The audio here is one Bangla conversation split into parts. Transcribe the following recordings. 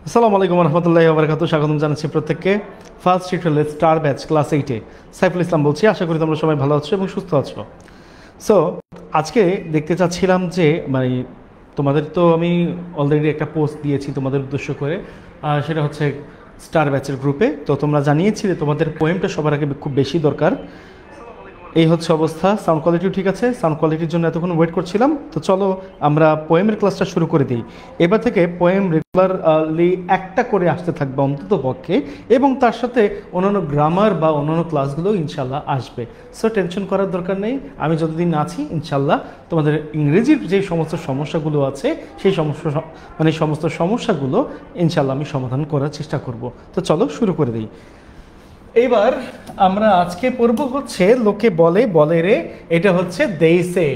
আসসালামু আলাইকুম রহমতুল্লাহি ওয়া বারাকাতুহু। স্বাগতম জানাচ্ছি প্রত্যেককে first tutorial star batch class 8-এ। সাইফুল ইসলাম বলছি। আশা করি তোমরা সবাই ভালো আছো এবং সুস্থ আছো। সো আজকে দেখতে চাচ্ছিলাম যে তোমাদের তো আমি অলরেডি একটা পোস্ট দিয়েছি তোমাদের উদ্দেশ্য করে, সেটা হচ্ছে স্টার ব্যাচের গ্রুপে। তো তোমরা জানিয়েছিলে তোমাদের পোয়েমটা সবার আগে খুব বেশি দরকার। এই হচ্ছে অবস্থা। সাউন্ড কোয়ালিটিও ঠিক আছে। সাউন্ড কোয়ালিটির জন্য এতক্ষণ ওয়েট করছিলাম। তো চলো আমরা পোয়েমের ক্লাসটা শুরু করে দিই। এবার থেকে পোয়েম রেগুলারলি একটা করে আসতে থাকবে অন্তত পক্ষে, এবং তার সাথে অন্যান্য গ্রামার বা অন্যান্য ক্লাসগুলো ইনশাল্লাহ আসবে। সো টেনশন করার দরকার নেই। আমি যতদিন আছি ইনশাল্লাহ তোমাদের ইংরেজির যে সমস্ত সমস্যাগুলো আছে সেই সমস্ত সমস্যাগুলো ইনশাল্লাহ আমি সমাধান করার চেষ্টা করব। তো চলো শুরু করে দিই। এবার আমরা আজকে পড়ব হচ্ছে লোকে বলে বলে রে। এটা হচ্ছে দেইসে।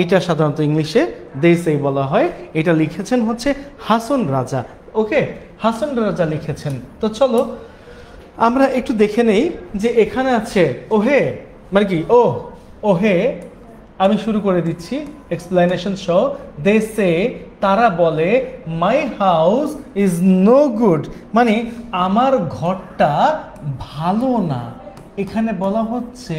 এটা সাধারণত ইংলিশে দেইসেই বলা হয়। এটা লিখেছেন হচ্ছে হাসন রাজা। ওকে, হাসন রাজা লিখেছেন। তো চলো আমরা একটু দেখে নেই যে এখানে আছে ওহে, মানে কি ওহে। আমি শুরু করে দিচ্ছি এক্সপ্লেনেশন সহ। দে সে, তারা বলে, my house is no good, মানে আমার ঘরটা ভালো না। এখানে বলা হচ্ছে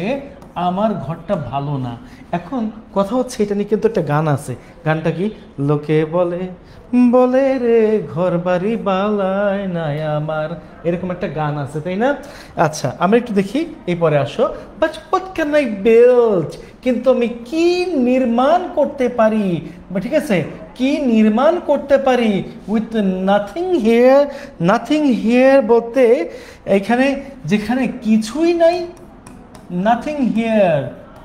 আমার ঘরটা ভালো না। এখন কথা হচ্ছে এটা নিয়ে কিন্তু একটা গান আছে। গানটা কি? লোকে বলে বলে রে ঘর বাড়ি বালায় নাই আমার, এরকম একটা গান আছে, তাই না? আচ্ছা, আমরা একটু দেখি। এই পরে আসো। But what can I build, কিন্তু আমি কি নির্মাণ করতে পারি, ঠিক আছে, কি নির্মাণ করতে পারি with nothing here. Nothing here বলতে এখানে যেখানে কিছুই নাই, নাথিং হিয়ার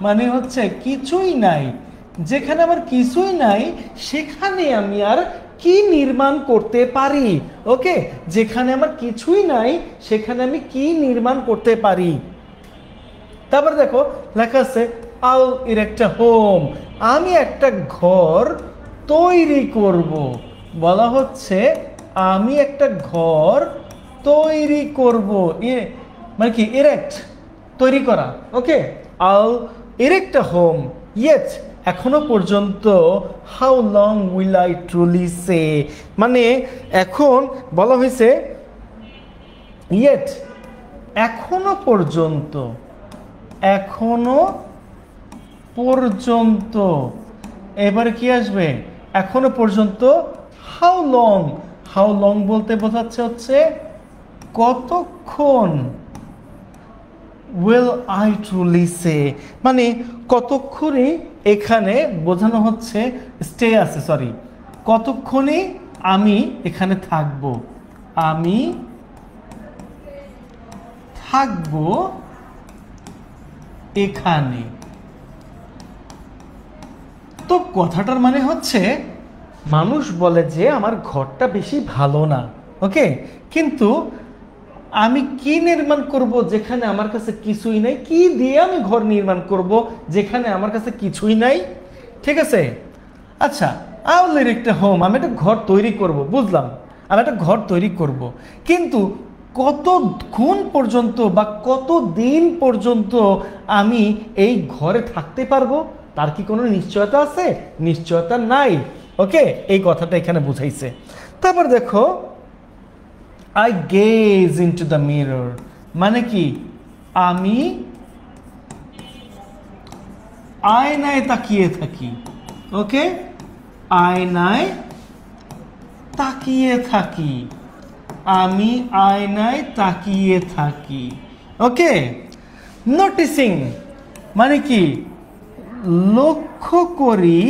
মানে হচ্ছে কিছুই নাই। যেখানে আমার কিছুই নাই সেখানে আমি আর কি নির্মাণ করতে পারি। ওকে, যেখানে আমার কিছুই নাই সেখানে আমি কি নির্মাণ করতে পারি। তারপর দেখো লেখা আছে আল ইরেক্ট আ হোম, আমি একটা ঘর তৈরি করব। বলা হচ্ছে আমি একটা ঘর তৈরি করব, মানে কি ইরেক্ট, তৈরি করা। Okay, I'll erect a home yet, এখনো পর্যন্ত। How long will I truly say, মানে এখন বলা হয়েছে ইয়েট, এখনো পর্যন্ত, এখনো পর্যন্ত। এবারে কি আসবে? এখনো পর্যন্ত। হাউ লং, হাউ লং বলতে বোঝাচ্ছে হচ্ছে কতক্ষণ। উইল আই ট্রুলি সে, মানে কতক্ষণই এখানে বোঝানো হচ্ছে স্টে আছে, সরি, কতক্ষণই আমি এখানে থাকব, আমি থাকবো এখানে। তো কথাটার মানে হচ্ছে মানুষ বলে যে আমার ঘরটা বেশি ভালো না। ওকে, কিন্তু আমি কি নির্মাণ করব যেখানে আমার কাছে কিছুই নাই? কি দিয়ে আমি ঘর নির্মাণ করব যেখানে আমার কাছে কিছুই নাই? ঠিক আছে, আচ্ছা, আউল একটা হোম, আমি একটা ঘর তৈরি করব, বুঝলাম, আমি একটা ঘর তৈরি করব, কিন্তু কতক্ষণ পর্যন্ত বা কত দিন পর্যন্ত আমি এই ঘরে থাকতে পারবো তার কি কোনো নিশ্চয়তা আছে? নিশ্চয়তা নাই। ওকে, এই কথাটা এখানে বুঝাইছে। তারপর দেখো I gaze into the mirror, মানে কি আমি আয়নায় তাকিয়ে থাকি। ওকে, আয়নায় তাকিয়ে থাকি, আমি আয়নায় তাকিয়ে থাকি। ওকে, নোটিসিং মানে কি লক্ষ্য করি,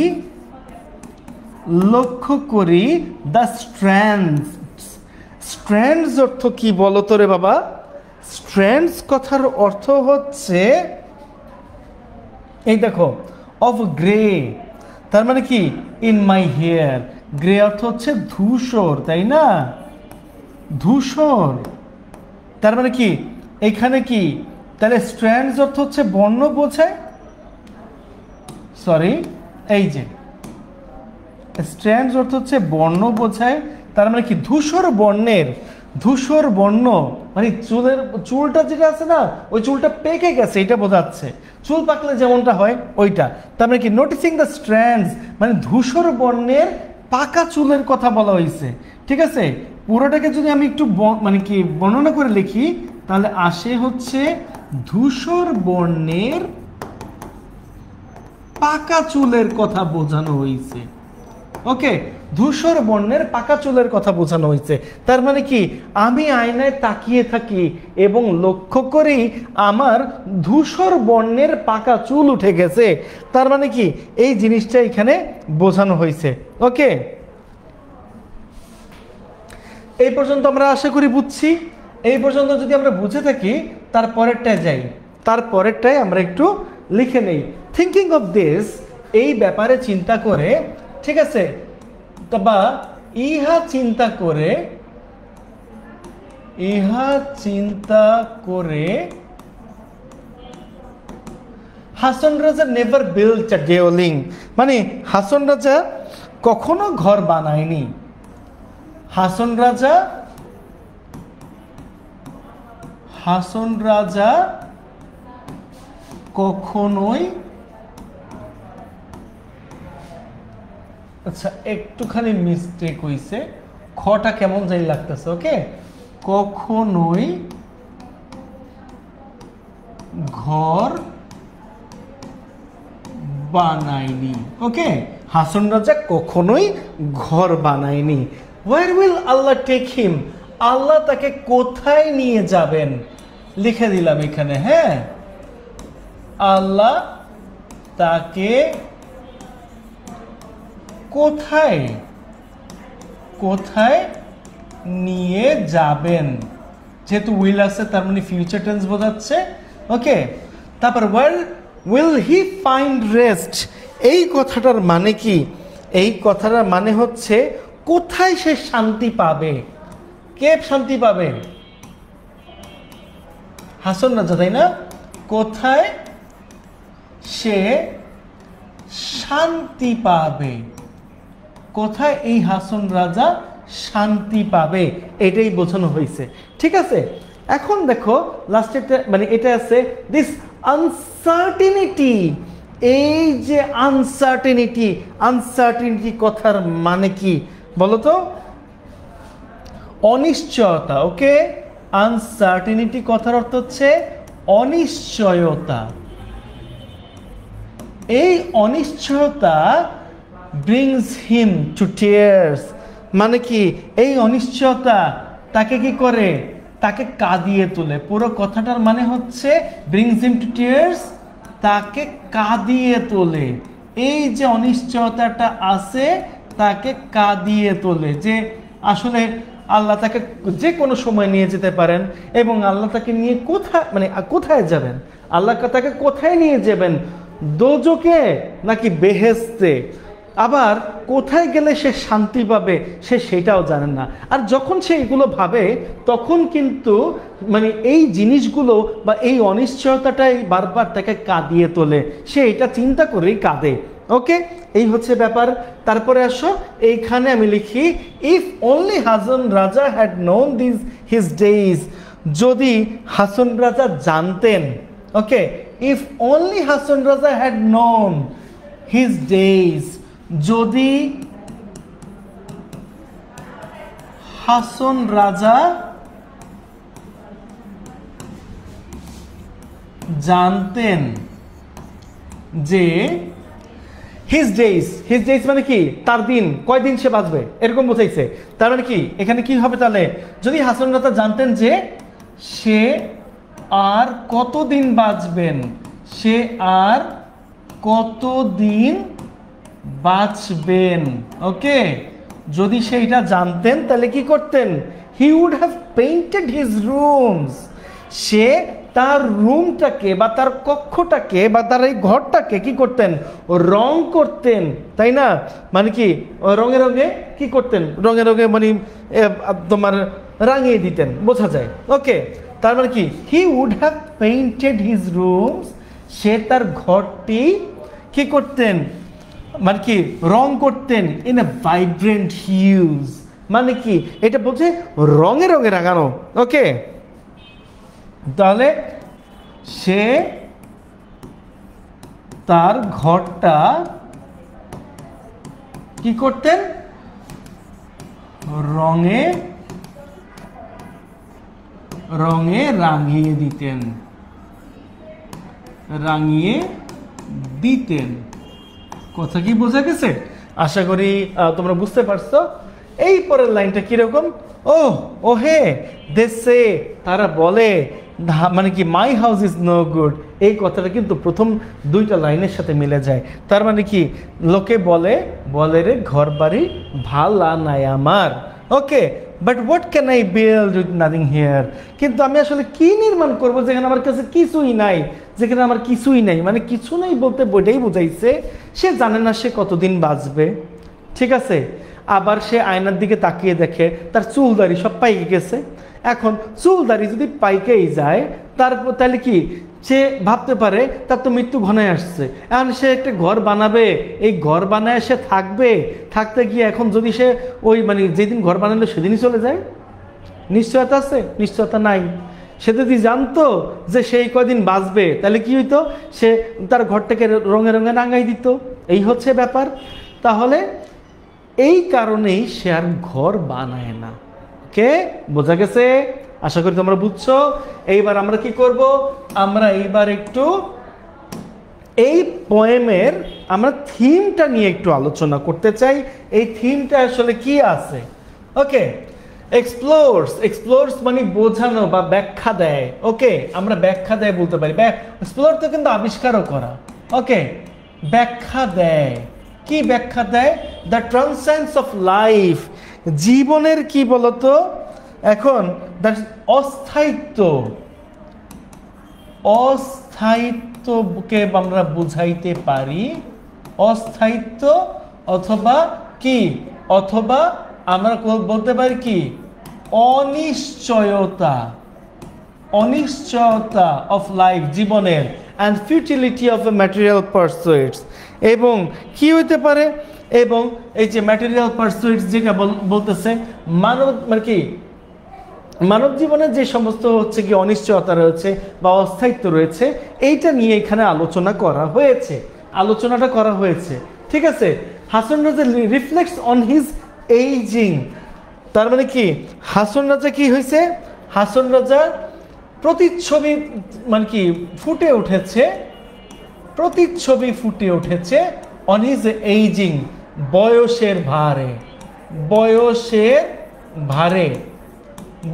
লক্ষ্য করি দ্য স্ট্র্যান্ডস। স্ট্র্যান্ডস অর্থ কি বলো তো রে বাবা? স্ট্র্যান্ডস কথার অর্থ হচ্ছে এই দেখো অফ গ্রে, তার মানে কি ইন মাই হেয়ার। গ্রে অর্থ হচ্ছে ধূসর, তাই না? ধূসর, তার মানে কি এখানে কি তাহলে স্ট্র্যান্ডস অর্থ হচ্ছে বর্ণ বোঝায়, সরি, এই যে স্ট্র্যান্ডস অর্থ হচ্ছে বর্ণ বোঝায়। তার মানে কি ধূসর বর্ণের, ধূসর বর্ণ মানে চুলটা যেটা আছে না, ওই চুলটা পেকে গেছে এটা বোঝাচ্ছে। চুল পাকলে যেমনটা হয় ওইটা। তার মানে কি নোটিসিং দ্য স্ট্র্যান্ডস মানে ধূসর বর্ণের পাকা চুলের কথা বলা হয়েছে। ঠিক আছে, পুরোটাকে যদি আমি একটু মানে কি বর্ণনা করে লিখি তাহলে আসে হচ্ছে ধূসর বর্ণের পাকা চুলের কথা বোঝানো হয়েছে। ওকে, ধূসর বর্ণের পাকা চুলের কথা বোঝানো হয়েছে। তার মানে কি, আমি আয়নায় তাকিয়ে থাকি এবং লক্ষ্য করি আমার ধূসর বর্ণের পাকা চুল উঠে গেছে। তার মানে কি, এই জিনিসটা এখানে বোঝানো হয়েছে। ওকে, এই পর্যন্ত আমরা আশা করি বুঝছি। এই পর্যন্ত যদি আমরা বুঝে থাকি, তারপরেরটায় যাই, তারপরেরটায় আমরা একটু লিখে নেই। থিঙ্কিং অফ দিস, এই ব্যাপারে চিন্তা করে, ঠিক আছে, বা ইহা চিন্তা করে, ইহা চিন্তা করে হাসন রাজা নেভার বিল্ট আ ডেওলিং, মানে হাসন রাজা কখনো ঘর বানায়নি। হাসন রাজা কখনোই, আচ্ছা একটুখানি মিস্টেক হইছে, খটা কেমন জানি লাগতেছে। ওকে, কখনোই ঘর বানায়নি। ওকে, হাসন রাজা কখনোই ঘর বানায়নি। Where will Allah take him? আল্লাহ তাকে কোথায় নিয়ে যাবেন, লিখে দিলাম এখানে। হ্যাঁ, আল্লাহ তাকে কোথায় কোথায় নিয়ে যাবেন, যেহেতু উইল আছে তার মানে ফিউচার টেন্স বোঝাচ্ছে। ওকে, তারপর where will he find rest, এই কথাটার মানে কি, এই কথাটার মানে হচ্ছে কোথায় সে শান্তি পাবে। কে শান্তি পাবে? হাসন রাজা, তাই না? কোথায় সে শান্তি পাবে, কোথায় এই হাসন রাজা শান্তি পাবে, এটাই বোঝানো হয়েছে। ঠিক আছে, এখন দেখো লাস্টে মানে এটা আছে দিস আনসার্টেনিটি। এই যে আনসার্টেনিটি, আনসার্টেনিটি কথার মানে কি বলো তো? অনিশ্চয়তা। ওকে, আনসার্টেনিটি কথার অর্থ হচ্ছে অনিশ্চয়তা। এই অনিশ্চয়তা ব্রিংস হিম টু টিয়ার্স, মানে কি এই অনিশ্চয়তা তাকে কি করে, তাকে কাঁদিয়ে তোলে। পুরো কথাটার মানে হচ্ছে ব্রিংস হিম টু টিয়ার্স, তাকে কাঁদিয়ে তোলে। এই যে অনিশ্চয়তাটা আছে তাকে কাঁদিয়ে তোলে, যে আসলে আল্লাহ তাকে যে কোনো সময় নিয়ে যেতে পারেন এবং আল্লাহ তাকে নিয়ে কোথায়, মানে কোথায় যাবেন, আল্লাহ তাকে কোথায় নিয়ে যাবেন, দোজকে নাকি বেহেশতে, আবার কোথায় গেলে সে শান্তি পাবে সে সেটাও জানেন না। আর যখন সে এগুলো ভাবে তখন কিন্তু মানে এই জিনিসগুলো বা এই অনিশ্চয়তাটাই বারবার তাকে কাঁদিয়ে তোলে, সে এটা চিন্তা করেই কাঁদে। ওকে, এই হচ্ছে ব্যাপার। তারপরে আসো এইখানে আমি লিখি if only Hason Raja had known this his days, যদি হাসন রাজা জানতেন। ওকে, if only Hason Raja had known his days, যদি হাসন রাজা জানতেন যে হিজ ডেইজ, হিজ ডেইজ মানে কি তার দিন, কয়দিন সে বাঁচবে এরকম বোঝাইছে। তার মানে কি এখানে কি হবে তাহলে, যদি হাসন রাজা জানতেন যে সে আর কতদিন বাঁচবেন, সে আর কতদিন বাঁচবেন। ওকে, যদি সেইটা জানতেন তাহলে কি করতেন, he would have painted his rooms, সে তার রুমটাকে বা তার কক্ষটাকে বা তার এই ঘরটাকে কি করতেন, রং করতেন, তাই না? মানে কি রঙে রঙে কি করতেন, রঙে রঙে মানে তোমার রাঙিয়ে দিতেন, বোঝা যায়। ওকে, তার মানে কি he would have painted his rooms, সে তার ঘরটি কি করতেন, মানে কি রং করতেন ইন এ ভাইব্রেন্ট হিউজ, মানে কি এটা বলছে রঙে রঙে রাঙানো। ওকে, তাহলে সে তার ঘরটা কি করতেন, রঙে রঙে রাঙিয়ে দিতেন, রাঙিয়ে দিতেন। কথা কি বোঝা গেছে? আশা করি তোমরা বুঝতে পারছো। এই পরের লাইনটা কিরকম? ও হে দেশে, তারা বলে, মানে কি my house is no good. এই কথাটা কিন্তু প্রথম দুইটা লাইনের সাথে মিলে যায়। তার মানে কি, লোকে বলে, বলে রে ঘর বাড়ি ভালা নাই আমার। Okay, but what can I build with nothing here? কিন্তু আমি আসলে কি নির্মাণ করব যেখানে আমার কাছে কিছুই নাই, যেখানে আমার কিছুই নাই। মানে কিছু নাই বলতে বইটাই বুঝাইছে সে জানে না সে কতদিন বাঁচবে। ঠিক আছে, আবার সে আয়নার দিকে তাকিয়ে দেখে তার চুল দাড়ি সব পাইকে গেছে। এখন চুল দাড়ি যদি পাইকেই যায়, তারপর তাহলে কি সে ভাবতে পারে তার তো মৃত্যু ঘনায় আসছে। এখন সে একটা ঘর বানাবে, এই ঘর বানায় সে থাকবে, থাকতে গিয়ে এখন যদি সে ওই মানে যেদিন ঘর বানালো সেদিনই চলে যায়, নিশ্চয়তা আছে? নিশ্চয়তা নাই। সে যদি জানতো যে সেই কয়দিন বাঁচবে, তাহলে কি হইতো? সে তার ঘরটাকে রঙে রঙে রাঙাই দিত। এই হচ্ছে ব্যাপার। তাহলে এই কারণেই সে আর ঘর বানায় না। ওকে, বোঝা গেছে? আশা করি তোমরা বুঝছো। এইবার আমরা কি করব? আমরা এইবার একটু এই পোয়েমের আমরা থিমটা নিয়ে একটু আলোচনা করতে চাই। এই থিমটা আসলে কি আছে? ওকে, এক্সপ্লোরস। এক্সপ্লোরস মানে বোঝানো বা ব্যাখ্যা দেয়। ওকে, আমরা ব্যাখ্যা দেয় বলতে পারি। এক্সপ্লোর তো কিন্তু আবিষ্কারও করা। ওকে, ব্যাখ্যা দেয়। কি ব্যাখ্যা দেয়? দ্য ট্রান্সেন্স অফ লাইফ, জীবনের কি বলতো এখন, দ্যাট অস্থায়িত্ব, অস্থায়িত্বকে আমরা বুঝাইতে পারি। অস্থায়িত্ব অথবা কি, অথবা আমরা বলতে পারি কি, অনিশ্চয়তা, অনিশ্চয়তা অফ লাইফ, জীবনের, and futility of a material pursuits. এবং কি হইতে পারে? এবং এই যে ম্যাটেরিয়াল পারসুইটস যেটা বলতেছে, মানব মানে কি মানব জীবনের যে সমস্ত হচ্ছে কি অনিশ্চয়তা রয়েছে বা অস্থায়িত্ব রয়েছে, এইটা নিয়ে এখানে আলোচনা করা হয়েছে, আলোচনাটা করা হয়েছে। ঠিক আছে, হাসান রাজা রিফ্লেক্টস অন হিজ এইজিং। তার মানে কি, হাসান রাজা কি হয়েছে? হাসান রাজা প্রতিচ্ছবি মানে কি ফুটে উঠেছে, প্রতিচ্ছবি ফুটে উঠেছে অন হিজ এইজিং, বয়সের ভারে, বয়সের ভারে,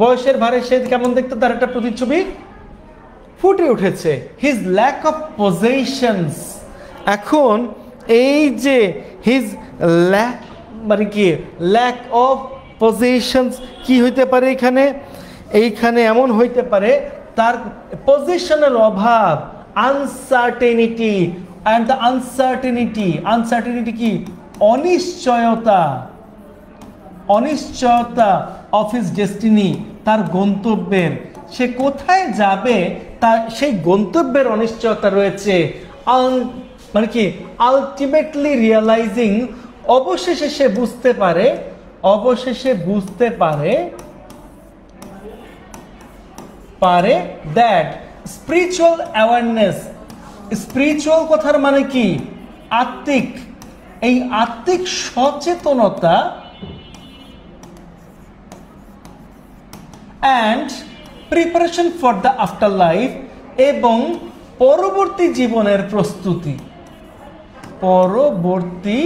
বয়সের ভারে সে কেমন দেখতে, তার একটা প্রতিচ্ছবি ফুটে উঠেছে। His lack of possessions. এখন এই যে হিজ ল্যাক মানে কি, ল্যাক অফ পজেশনস কি হইতে পারে এখানে? এইখানে এমন হইতে পারে তার পজিশনের অভাব, uncertainty. And the uncertainty, uncertainty কি, অনিশ্চয়তা, অনিশ্চয়তা অফ হিজ ডেস্টিনি, তার গন্তব্যের, সে কোথায় যাবে তার সেই গন্তব্যের অনিশ্চয়তা রয়েছে। মানে কি, আলটিমেটলি রিয়েলাইজিং, অবশেষে সে বুঝতে পারে, অবশেষে বুঝতে পারে দ্যাট স্পিরিচুয়াল অ্যাওয়ারনেস, স্পিরিচুয়াল কথার মানে কি, আত্মিক, এই আত্মিক সচেতনতা and preparation for the after life, এবং পরবর্তী জীবনের প্রস্তুতি, পরবর্তী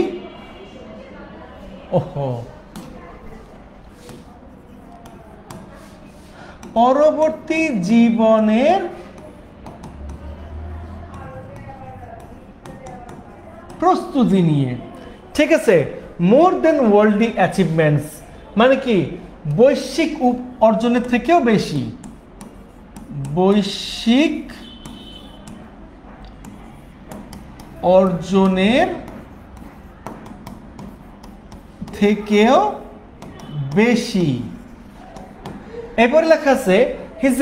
পরবর্তী জীবনের প্রস্তুতি নিয়ে। ঠিক আছে, মোর দেন ওয়ার্ল্ডলি অ্যাচিভমেন্টস মানে কি, বৈশ্বিক অর্জনের থেকেও বেশি, বৈশ্বিক অর্জনের থেকেও বেশি। এরপর লেখা আছে হিজ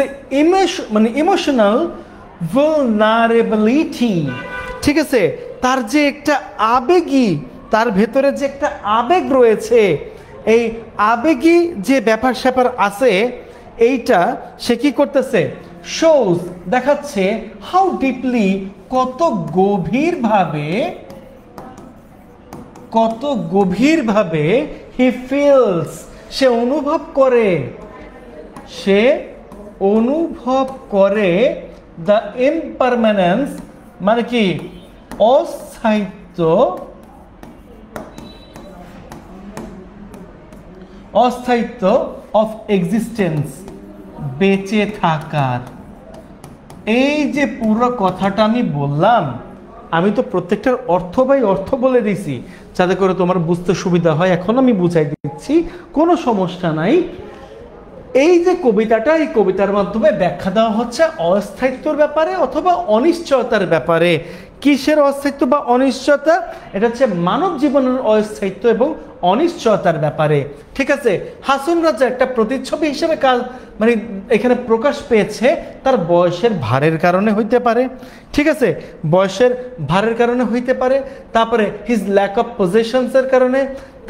মানে ইমোশনাল vulnerability। ঠিক আছে, তার যে একটা আবেগী, তার ভেতরে যে একটা আবেগ রয়েছে, এই আবেগী যে ব্যাপার স্যাপার আছে, এইটা সে কি করতেছে, শোজ, দেখাচ্ছে, হাউ ডিপলি, কত গভীরভাবে, কত গভীরভাবে হি ফিলস, সে অনুভব করে, সে অনুভব করে দ্য ইমপারমানেন্স, মানে কি অস্থায়িত্ব, অস্থায়িত্ব অফ এক্সিস্টেন্স, বেঁচে থাকার। এই যে পুরো কথাটা আমি বললাম, আমি তো প্রত্যেকটার অর্থ বাই অর্থ বলে দিছি যাতে করে তোমার বুঝতে সুবিধা হয়। এখন আমি বুঝাই দিচ্ছি, কোনো সমস্যা নাই। এই যে কবিতাটা, এই কবিতার মাধ্যমে ব্যাখ্যা দেওয়া হচ্ছে অস্থায়িত্বর ব্যাপারে অথবা অনিশ্চয়তার ব্যাপারে। কিসের অস্থায়িত্ব বা অনিশ্চয়তা? এটা হচ্ছে মানব জীবনের অস্থায়িত্ব এবং অনিশ্চয়তার ব্যাপারে। ঠিক আছে, হাসন রাজা একটা প্রতিচ্ছবি হিসেবে কাজ মানে এখানে প্রকাশ পেয়েছে তার বয়সের ভারের কারণে হইতে পারে। ঠিক আছে, বয়সের ভারের কারণে হইতে পারে, তারপরে হিজ ল্যাক অফ পজেশনসের কারণে,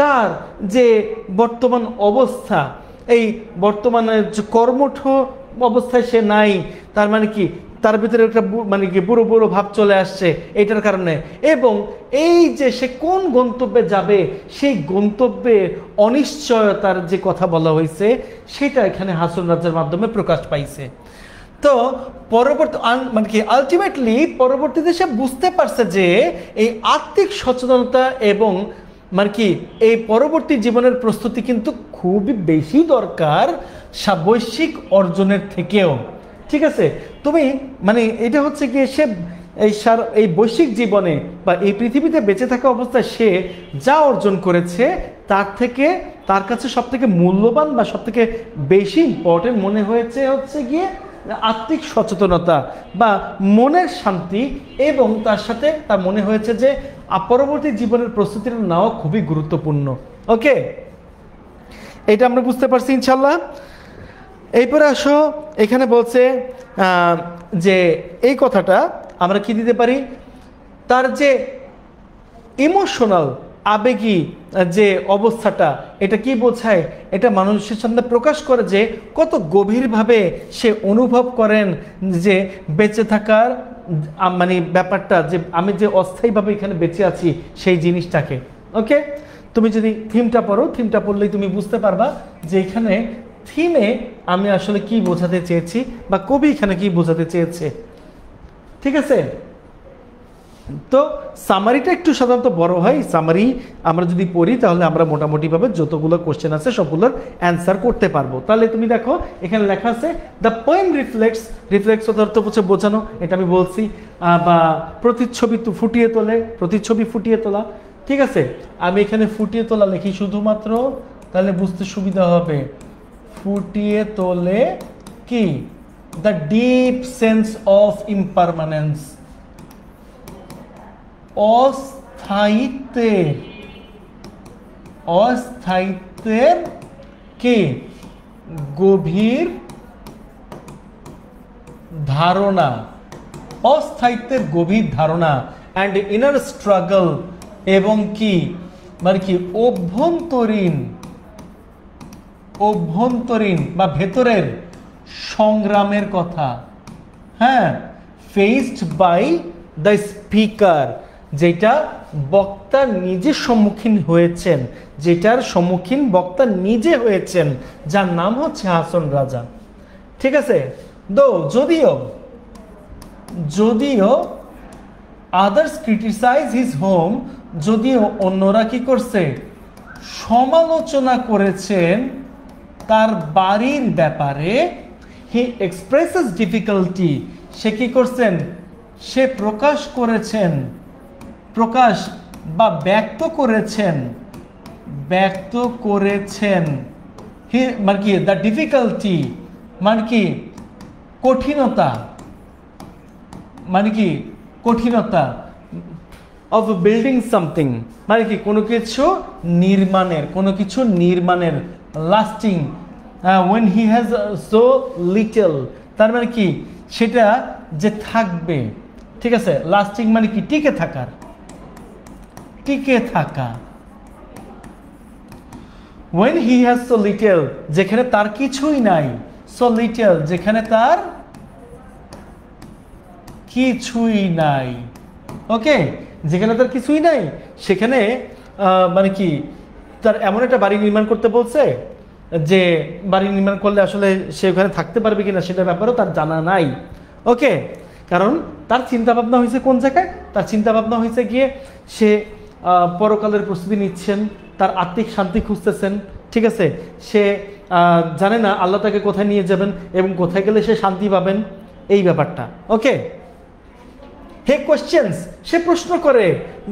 তার যে বর্তমান অবস্থা, এই বর্তমানে যে কর্মঠ অবস্থায় সে নাই, তার মানে কি তার ভিতরে একটা মানে কি বুড়ো বুড়ো ভাব চলে আসছে এইটার কারণে, এবং এই যে সে কোন গন্তব্যে যাবে সেই গন্তব্যের অনিশ্চয়তার যে কথা বলা হয়েছে সেটা এখানে হাসন রাজার মাধ্যমে প্রকাশ পাইছে। তো পরবর্তী মানে কি আলটিমেটলি পরবর্তীতে সে বুঝতে পারছে যে এই আত্মিক সচেতনতা এবং মানে কি এই পরবর্তী জীবনের প্রস্তুতি কিন্তু খুবই বেশি দরকার বৈশ্বিক অর্জনের থেকেও। ঠিক আছে, তুমি মানে এটা হচ্ছে কি সে এই বৈশ্বিক জীবনে বা এই পৃথিবীতে বেঁচে থাকা অবস্থায় সে যা অর্জন করেছে তার থেকে তার কাছে সব থেকে মূল্যবান বা সব থেকে বেশি ইম্পর্টেন্ট মনে হয়েছে হচ্ছে গিয়ে আত্মিক সচেতনতা বা মনের শান্তি, এবং তার সাথে তার মনে হয়েছে যে পরবর্তী জীবনের প্রস্তুতিটা নেওয়া খুবই গুরুত্বপূর্ণ। ওকে, এটা আমরা বুঝতে পারছি ইনশাল্লাহ। এরপরে আসো, এখানে বলছে যে এই কথাটা আমরা কি দিতে পারি, তার যে ইমোশনাল আবেগী যে অবস্থাটা এটা কি বোঝায়, এটা মানুষের সামনে প্রকাশ করে যে কত গভীরভাবে সে অনুভব করেন যে বেঁচে থাকার মানে ব্যাপারটা, যে আমি যে অস্থায়ীভাবে এখানে বেঁচে আছি সেই জিনিসটাকে। ওকে, তুমি যদি থিমটা পড়ো, থিমটা পড়লেই তুমি বুঝতে পারবা যে এখানে থিমে আমি আসলে কি বোঝাতে চেয়েছি বা কবি এখানে কি বোঝাতে চেয়েছে। ঠিক আছে, তো সামারিটা একটু সাধারণত বড় হয়। সামারি আমরা যদি পড়ি তাহলে আমরা মোটামুটিভাবে যতগুলো কোশ্চেন আছে সবগুলোর অ্যান্সার করতে পারবো। তাহলে তুমি দেখো এখানে লেখা আছে দ্য পোয়েম রিফ্লেক্টস, রিফ্লেক্টস অর্থ হচ্ছে বোঝানো, এটা আমি বলছি, বা প্রতিচ্ছবি ফুটিয়ে তোলে, প্রতিচ্ছবি ফুটিয়ে তোলা। ঠিক আছে, আমি এখানে ফুটিয়ে তোলা লিখি শুধুমাত্র, তাহলে বুঝতে সুবিধা হবে। ফুটিয়ে তোলে কি the deep sense of impermanence, অস্থায়িত্বের, অস্থায়িত্বের কি গভীর ধারণা, অস্থায়িত্বের গভীর ধারণা অ্যান্ড ইনার স্ট্রাগল, এবং কি মানে কি অভ্যন্তরীণ, অভ্যন্তরীণ বা ভেতরের সংগ্রামের কথা। হ্যাঁ, ফেসড বাই দ্য স্পিকার, যেটা বক্তা নিজে সম্মুখীন হয়েছেন, যেটার সম্মুখীন বক্তা নিজে হয়েছেন, যার নাম হচ্ছে হাসন রাজা। ঠিক আছে, যদিও যদিও আদার্স ক্রিটিসাইজ হিজ হোম, যদিও অন্যরা কি করছে সমালোচনা করেছেন তার বাড়ির ব্যাপারে, হি এক্সপ্রেসেস ডিফিকাল্টি, সে কি করছেন, সে প্রকাশ করেছেন, প্রকাশ বা ব্যক্ত করেছেন, ব্যক্ত করেছেন হি মানে কি দ্য ডিফিকাল্টি মানে কি কঠিনতা, মানে কি কঠিনতা অফ বিল্ডিং সামথিং, মানে কি কোনো কিছু নির্মাণের, কোনো কিছু নির্মাণের, lasting when he has so little, তার মানে কি সেটা যে থাকবে। ঠিক আছে, লাস্টিং মানে কি টিকে থাকার, টিকে থাকা। when he has so little, যেখানে তার কিছুই নাই, so little যেখানে তার কিছুই নাই। ওকে, যেখানে তার কিছুই নাই সেখানে মানে কি তার এমন একটা বাড়ি নির্মাণ করতে বলছে যে বাড়ি নির্মাণ করলে আসলে সে ওখানে থাকতে পারবে কিনা সেটার ব্যাপারেও তার জানা নাই। ওকে, কারণ তার চিন্তা ভাবনা হয়েছে কোন জায়গায়, তার চিন্তা ভাবনা হয়েছে গিয়ে সে পরকালের প্রস্তুতি নিচ্ছেন, তার আত্মিক শান্তি খুঁজতেছেন, ঠিক আছে। সে জানে না আল্লাহ তাকে কোথায় নিয়ে যাবেন এবং কোথায় গেলে সে শান্তি পাবেন, এই ব্যাপারটা। ওকে, হে কোয়েশ্চেন্স, সে প্রশ্ন করে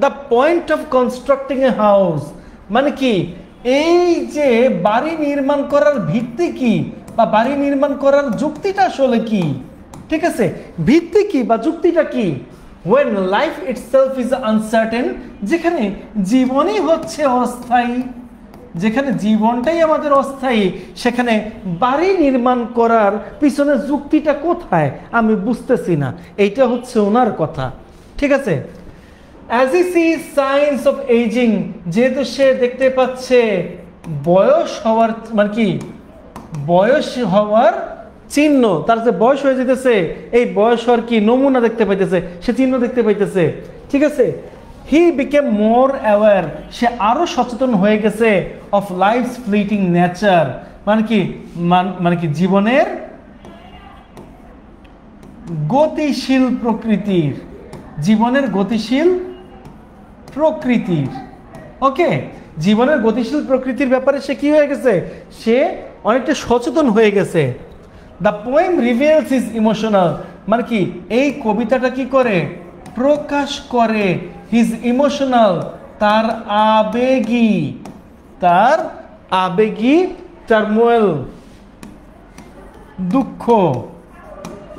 the point of constructing a house, মানে কি এই যে বাড়ি নির্মাণ করার ভিত্তি কি বা বাড়ি নির্মাণ করার যুক্তিটা আসলে কি, ঠিক আছে, ভিত্তি কি বা যুক্তিটা কি। when life itself is uncertain, যেখানে জীবনই হচ্ছে অস্থায়ী, যেখানে জীবনটাই আমাদের অস্থায়ী, সেখানে বাড়ি নির্মাণ করার পিছনে যুক্তিটা কোথায় আমি বুঝতেছি না। এইটা হচ্ছে ওনার কথা, ঠিক আছে। as he sees signs of aging, যেহেতু সে দেখতে পাচ্ছে বয়স হওয়ার, মানে কি বয়স হওয়ার চিহ্ন, তার যে বয়স হয়ে যেতেছে, এই বয়স হওয়ার কি নমুনা দেখতে পাইতেছে, সে চিহ্ন দেখতে পাইতেছে, ঠিক আছে। হি বিকেম মোর অ্যাওয়ার, সে আরো সচেতন হয়ে গেছে অফ লাইফস ফ্লিটিং নেচার, মানে কি জীবনের গতিশীল প্রকৃতির, জীবনের গতিশীল প্রকৃতির। ওকে, জীবনের গতিশীল প্রকৃতির ব্যাপারে সে কি হয়ে গেছে, সে অনেকটা সচেতন হয়ে গেছে। The poem reveals his emotional, মানে কি এই কবিতাটা কি করে প্রকাশ করে হিজ ইমোশনাল, তার আবেগী টার্মোয়েল, দুঃখ,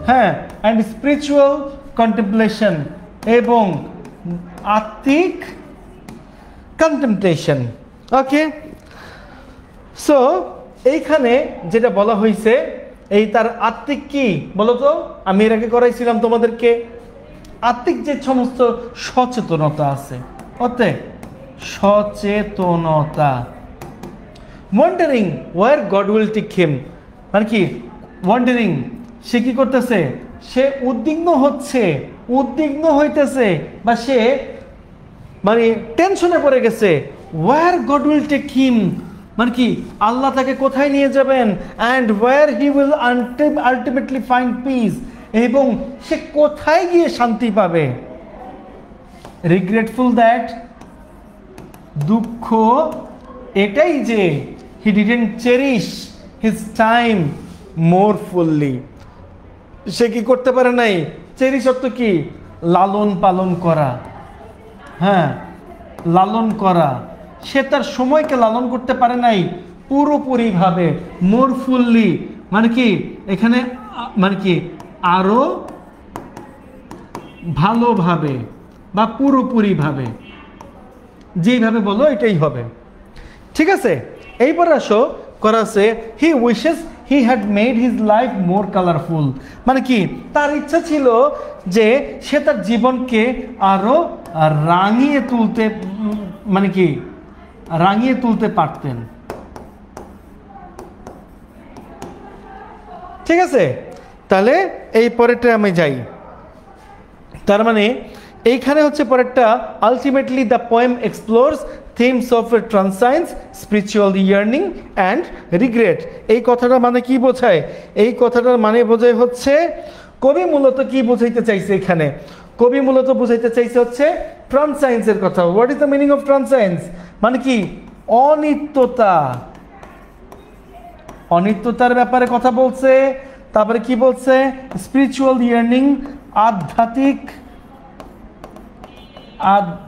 হ্যাঁ, অ্যান্ড স্পিরিচুয়াল কন্টেম্পলেশন, এবং আত্মিক কন্টেম্পলেশন। ওকে, সো এইখানে যেটা বলা হয়েছে, এই তার আত্মিক কি বলতো, আমি এর আগে করাইছিলাম তোমাদেরকে, আত্মিক যে সমস্ত সচেতনতা আছে, ওতে সচেতনতা। Wandering where God will take him, মানে কি ওয়ান্ডারিং, সে কি করতেছে, সে উদ্বিগ্ন হইতেছে বা সে মানে টেনশনে পড়ে গেছে। Where God will take him, মানে কি আল্লাহ তাকে কোথায় নিয়ে যাবেন, and where he will ultimately find peace, এবং সে কোথায় গিয়ে শান্তি পাবে। রিগ্রেটফুল দ্যাট, দুঃখ এটাই যে he didn't cherish his time more fully, সে কি করতে পারে নাই, চেরিশ অর্থ কি লালন পালন করা, হ্যাঁ লালন করা, সে তার সময়কে লালন করতে পারে নাই পুরোপুরিভাবে। মোর ফুললি মানে কি এখানে, মানে কি আরো ভালোভাবে বা পুরোপুরিভাবে, যেইভাবে বলো এটাই হবে, ঠিক আছে। এইবার আসো করা আছে he wishes he had made his life more colourful, মানে কি তার ইচ্ছা ছিল যে সে তার জীবনকে আরো রাঙিয়ে তুলতে, মানে কি রাঙিয়ে তুলতে পারতেন, ঠিক আছে। তাহলে এই পরেরটা আমি যাই, তার মানে এইখানে হচ্ছে পরেরটা, ultimately the poem explores themes of transcendence, spiritual yearning and regret। এই কথাটা মানে কি বোঝায়, এই কথাটার মানে বোঝায় হচ্ছে কবি মূলত কি বোঝাইতে চাইছে, এখানে কবি মূলত বোঝাইতে চাইছে হচ্ছে ট্রান্সাইন্সের কথা। What is the meaning of transience, মানে কি অনিত্যতা, অনিত্যতার ব্যাপারে কথা বলছে। তারপরে কি বলছে, স্পিরিচুয়াল ইয়ার্নিং, আধ্যাত্মিক,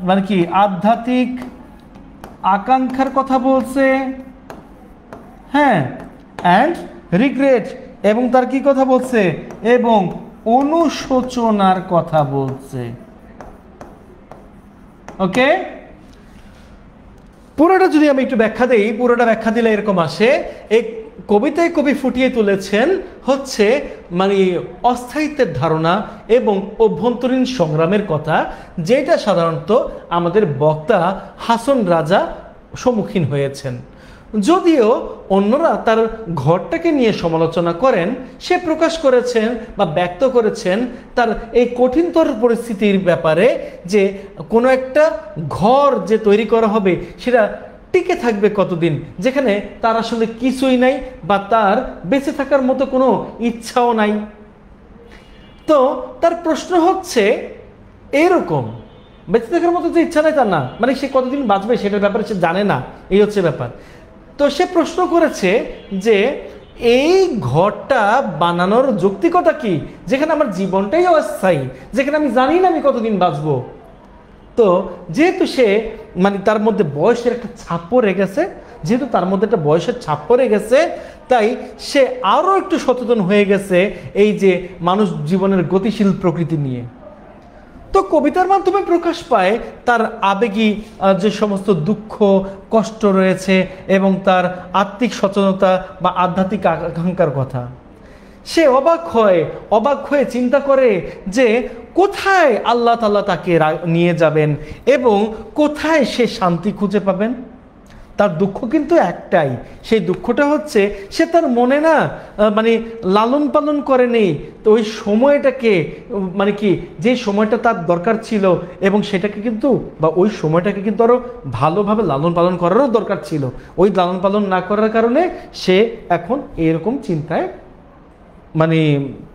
মানে কি আধ্যাত্মিক আকাঙ্ক্ষার কথা বলছে, হ্যাঁ, অ্যান্ড রিগ্রেট, এবং তার কি কথা বলছে, এবং অনুশোচনার কথা বলছে। ওকে, পুরোটা যদি আমি একটু ব্যাখ্যা দিই, পুরোটা ব্যাখ্যা দিলে এরকম আসে, এই কবিতায় কবি ফুটিয়ে তুলেছেন হচ্ছে মানে অস্থায়িত্বের ধারণা এবং অভ্যন্তরীণ সংগ্রামের কথা, যেটা সাধারণত আমাদের বক্তা হাসন রাজা সম্মুখীন হয়েছেন। যদিও অন্যরা তার ঘরটাকে নিয়ে সমালোচনা করেন, সে প্রকাশ করেছেন বা ব্যক্ত করেছেন তার এই কঠিনতর পরিস্থিতির ব্যাপারে, যে কোনো একটা ঘর যে তৈরি করা হবে সেটা টিকে থাকবে কতদিন, যেখানে তার আসলে কিছুই নাই বা তার বেঁচে থাকার মতো কোনো ইচ্ছাও নাই। তো তার প্রশ্ন হচ্ছে এরকম, বেঁচে থাকার মতো যে ইচ্ছা নাই তার না, মানে সে কতদিন বাঁচবে সেটার ব্যাপারে সে জানে না, এই হচ্ছে ব্যাপার। তো সে প্রশ্ন করেছে যে এই ঘরটা বানানোর যৌক্তিকতা কি, যেখানে আমার জীবনটাই অস্থায়ী, যেখানে আমি জানি না আমি কতদিন বাঁচবো। তো যেহেতু সে মানে তার মধ্যে বয়সের একটা ছাপ পড়ে গেছে, যেহেতু তার মধ্যে একটা বয়সের ছাপ পড়ে গেছে, তাই সে আরও একটু সচেতন হয়ে গেছে এই যে মানুষ জীবনের গতিশীল প্রকৃতি নিয়ে। তো কবিতার মাধ্যমে প্রকাশ পায় তার আবেগী যে সমস্ত দুঃখ কষ্ট রয়েছে এবং তার আত্মিক সচেতনতা বা আধ্যাত্মিক আকাঙ্ক্ষার কথা। সে অবাক হয়ে চিন্তা করে যে কোথায় আল্লাহ তাআলা তাকে নিয়ে যাবেন এবং কোথায় সে শান্তি খুঁজে পাবেন। তার দুঃখ কিন্তু একটাই, সেই দুঃখটা হচ্ছে সে তার মনে না মানে লালন পালন করে নেই। তো ওই সময়টাকে মানে কি, যে সময়টা তার দরকার ছিল এবং সেটাকে কিন্তু বা ওই সময়টাকে কিন্তু আরও ভালোভাবে লালন পালন করারও দরকার ছিল, ওই লালন পালন না করার কারণে সে এখন এরকম চিন্তায় মানে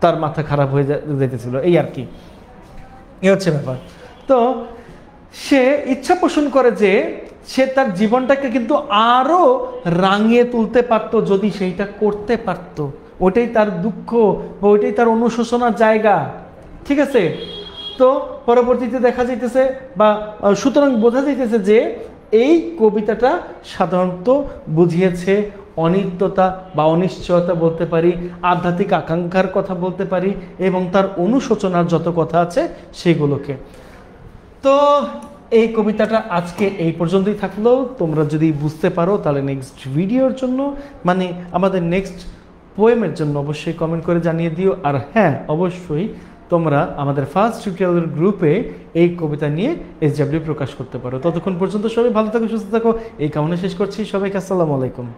তার মাথা খারাপ হয়ে যেতেছিল, এই আর কি, এ হচ্ছে ব্যাপার। তো সে ইচ্ছা পোষণ করে যে সে তার জীবনটাকে কিন্তু আরো রাঙিয়ে তুলতে পারতো যদি সেইটা করতে পারত। ওইটাই তার দুঃখ বা ওইটাই তার অনুশোচনার জায়গা, ঠিক আছে। তো পরবর্তীতে দেখা যাইতেছে বা সুতরাং বোঝা যাইতেছে যে এই কবিতাটা সাধারণত বুঝিয়েছে অনিত্যতা বা অনিশ্চয়তা বলতে পারি, আধ্যাত্মিক আকাঙ্ক্ষার কথা বলতে পারি এবং তার অনুশোচনার যত কথা আছে সেগুলোকে। তো এই কবিতাটা আজকে এই পর্যন্তই থাকলো। তোমরা যদি বুঝতে পারো তাহলে নেক্সট ভিডিওর জন্য মানে আমাদের নেক্সট পোয়েমের জন্য অবশ্যই কমেন্ট করে জানিয়ে দিও। আর হ্যাঁ, অবশ্যই তোমরা আমাদের ফার্স্ট টিউটোরিয়াল গ্রুপে এই কবিতা নিয়ে SW প্রকাশ করতে পারো। ততক্ষণ পর্যন্ত সবাই ভালো থাকো, সুস্থ থাকো, এই কামনা শেষ করছি। সবাইকে আসসালামু আলাইকুম।